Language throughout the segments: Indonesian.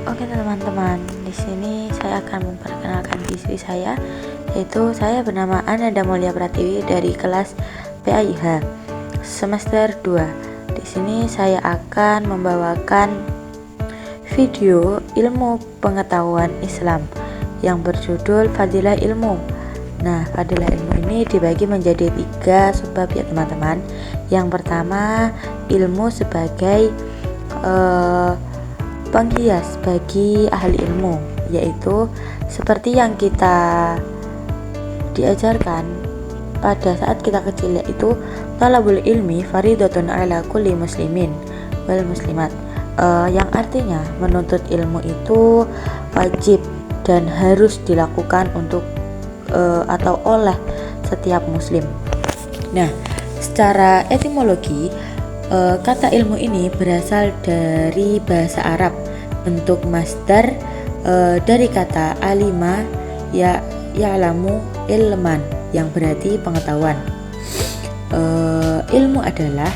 Oke teman-teman, di sini saya akan memperkenalkan diri saya, yaitu saya bernama Ananda Mulia Pratiwi dari kelas PAIH semester 2. Di sini saya akan membawakan video ilmu pengetahuan Islam yang berjudul Fadilah Ilmu. Nah, fadilah ilmu ini dibagi menjadi 3 subbab ya teman-teman. Yang pertama, ilmu sebagai penghias bagi ahli ilmu, yaitu seperti yang kita diajarkan pada saat kita kecil, yaitu talabul ilmi faridatun ala kulli muslimin wal muslimat, yang artinya menuntut ilmu itu wajib dan harus dilakukan untuk atau oleh setiap muslim. Nah, secara etimologi, kata ilmu ini berasal dari bahasa Arab, bentuk masdar dari kata alima ya'lamu ilman yang berarti pengetahuan. Ilmu adalah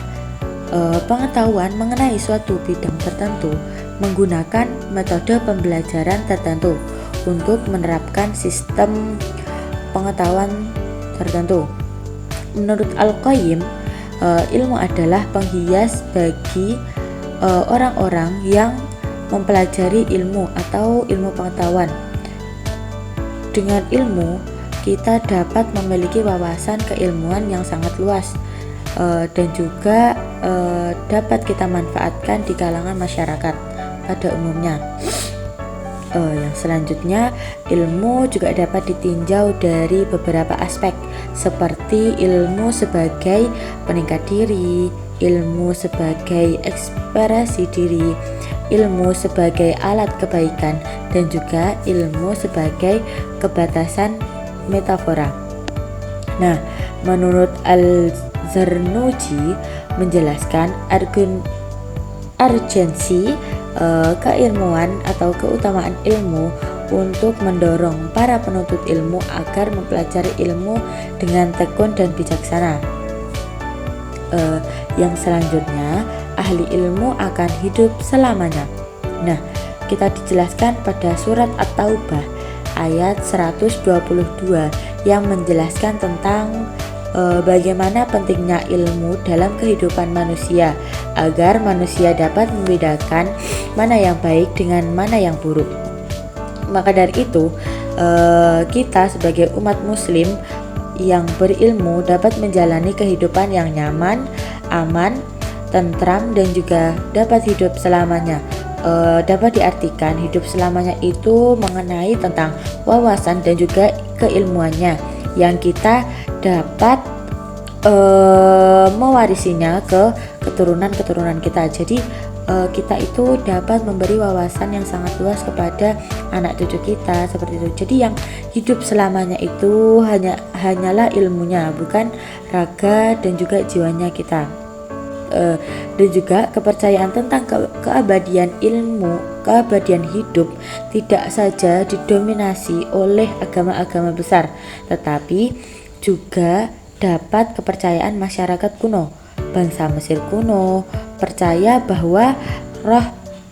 pengetahuan mengenai suatu bidang tertentu menggunakan metode pembelajaran tertentu untuk menerapkan sistem pengetahuan tertentu. Menurut Al-Qayyim, ilmu adalah penghias bagi orang-orang yang mempelajari ilmu atau ilmu pengetahuan. Dengan ilmu, kita dapat memiliki wawasan keilmuan yang sangat luas dan juga dapat kita manfaatkan di kalangan masyarakat pada umumnya. Yang selanjutnya, ilmu juga dapat ditinjau dari beberapa aspek, seperti ilmu sebagai peningkat diri, ilmu sebagai ekspresi diri, ilmu sebagai alat kebaikan, dan juga ilmu sebagai kebatasan metafora. Nah, menurut Al-Zarnuji menjelaskan urgensi keilmuan atau keutamaan ilmu untuk mendorong para penuntut ilmu agar mempelajari ilmu dengan tekun dan bijaksana. Yang selanjutnya, ahli ilmu akan hidup selamanya. Nah, kita dijelaskan pada surat At-Taubah ayat 122 yang menjelaskan tentang bagaimana pentingnya ilmu dalam kehidupan manusia agar manusia dapat membedakan mana yang baik dengan mana yang buruk. Maka dari itu, kita sebagai umat muslim yang berilmu dapat menjalani kehidupan yang nyaman, aman, tentram, dan juga dapat hidup selamanya. Dapat diartikan hidup selamanya itu mengenai tentang wawasan dan juga keilmuannya yang kita dapat mewarisinya ke keturunan-keturunan kita. Jadi kita itu dapat memberi wawasan yang sangat luas kepada anak cucu kita seperti itu. Jadi yang hidup selamanya itu hanyalah ilmunya, bukan raga dan juga jiwanya kita. Dan juga kepercayaan tentang keabadian ilmu, keabadian hidup tidak saja didominasi oleh agama-agama besar, tetapi juga dapat kepercayaan masyarakat kuno. Bangsa Mesir kuno percaya bahwa roh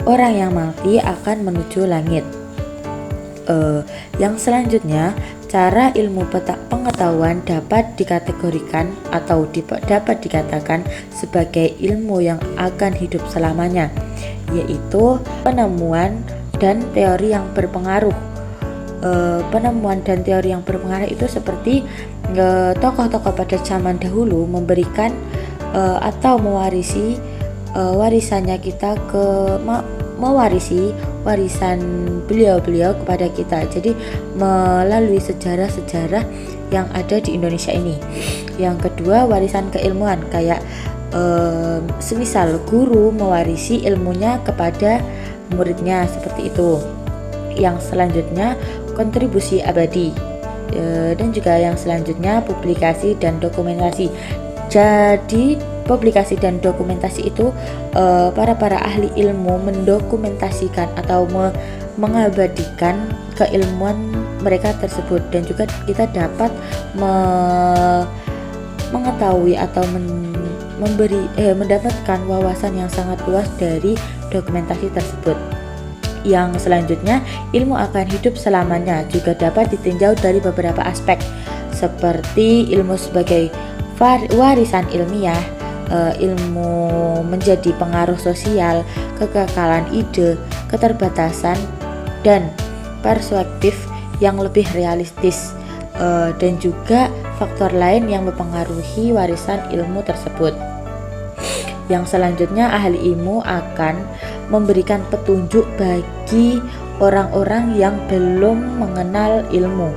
orang yang mati akan menuju langit. Yang selanjutnya, cara ilmu pengetahuan dapat dikategorikan atau dapat dikatakan sebagai ilmu yang akan hidup selamanya, yaitu penemuan dan teori yang berpengaruh. Penemuan dan teori yang berpengaruh itu seperti tokoh-tokoh pada zaman dahulu memberikan atau mewarisi warisannya kita mewarisi warisan beliau-beliau kepada kita. Jadi melalui sejarah-sejarah yang ada di Indonesia ini. Yang kedua, warisan keilmuan, kayak semisal guru mewarisi ilmunya kepada muridnya, seperti itu. Yang selanjutnya, kontribusi abadi, dan juga yang selanjutnya publikasi dan dokumentasi. Jadi publikasi dan dokumentasi itu para ahli ilmu mendokumentasikan atau mengabadikan keilmuan mereka tersebut, dan juga kita dapat mengetahui atau mendapatkan wawasan yang sangat luas dari dokumentasi tersebut. Yang selanjutnya, ilmu akan hidup selamanya juga dapat ditinjau dari beberapa aspek, seperti ilmu sebagai warisan ilmiah, ilmu menjadi pengaruh sosial, kekekalan ide, keterbatasan, dan perspektif yang lebih realistis, dan juga faktor lain yang mempengaruhi warisan ilmu tersebut. Yang selanjutnya, ahli ilmu akan memberikan petunjuk bagi orang-orang yang belum mengenal ilmu.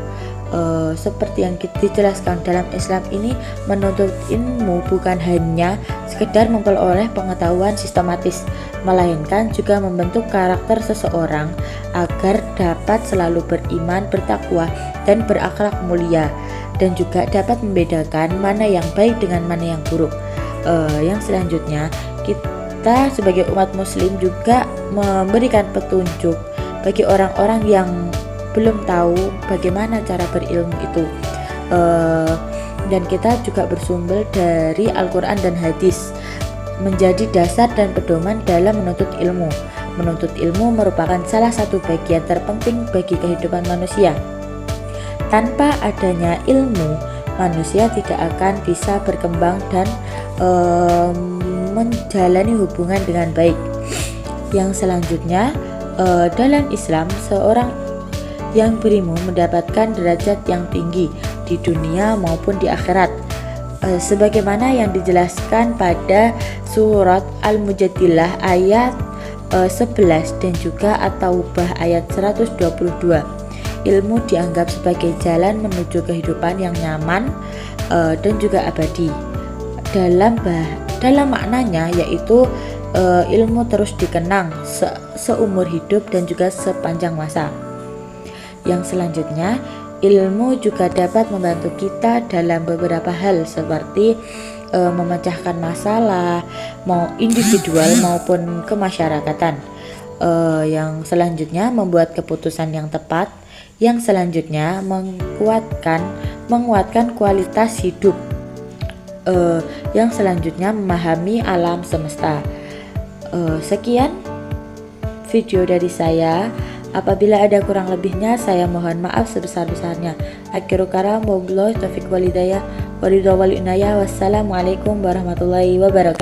Seperti yang dijelaskan dalam Islam ini, menuntut ilmu bukan hanya sekedar memperoleh pengetahuan sistematis, melainkan juga membentuk karakter seseorang agar dapat selalu beriman, bertakwa, dan berakhlak mulia, dan juga dapat membedakan mana yang baik dengan mana yang buruk. Yang selanjutnya, kita sebagai umat muslim juga memberikan petunjuk bagi orang-orang yang belum tahu bagaimana cara berilmu itu, dan kita juga bersumber dari Al-Quran dan hadis menjadi dasar dan pedoman dalam menuntut ilmu. Menuntut ilmu merupakan salah satu bagian terpenting bagi kehidupan manusia. Tanpa adanya ilmu, manusia tidak akan bisa berkembang dan menjalani hubungan dengan baik. Yang selanjutnya, dalam Islam, seorang yang berilmu mendapatkan derajat yang tinggi di dunia maupun di akhirat, sebagaimana yang dijelaskan pada surat Al-Mujadilah ayat 11 dan juga At-Taubah ayat 122. Ilmu dianggap sebagai jalan menuju kehidupan yang nyaman dan juga abadi. Dalam maknanya, yaitu ilmu terus dikenang seumur hidup dan juga sepanjang masa. Yang selanjutnya, ilmu juga dapat membantu kita dalam beberapa hal, seperti memecahkan masalah mau individual maupun kemasyarakatan. Yang selanjutnya, membuat keputusan yang tepat. Yang selanjutnya, menguatkan kualitas hidup. Yang selanjutnya, memahami alam semesta. Sekian video dari saya. Apabila ada kurang lebihnya, saya mohon maaf sebesar-besarnya. Akhiru kalam, wabillahi taufiq walhidayah, waridha wal inayah. Wassalamualaikum warahmatullahi wabarakatuh.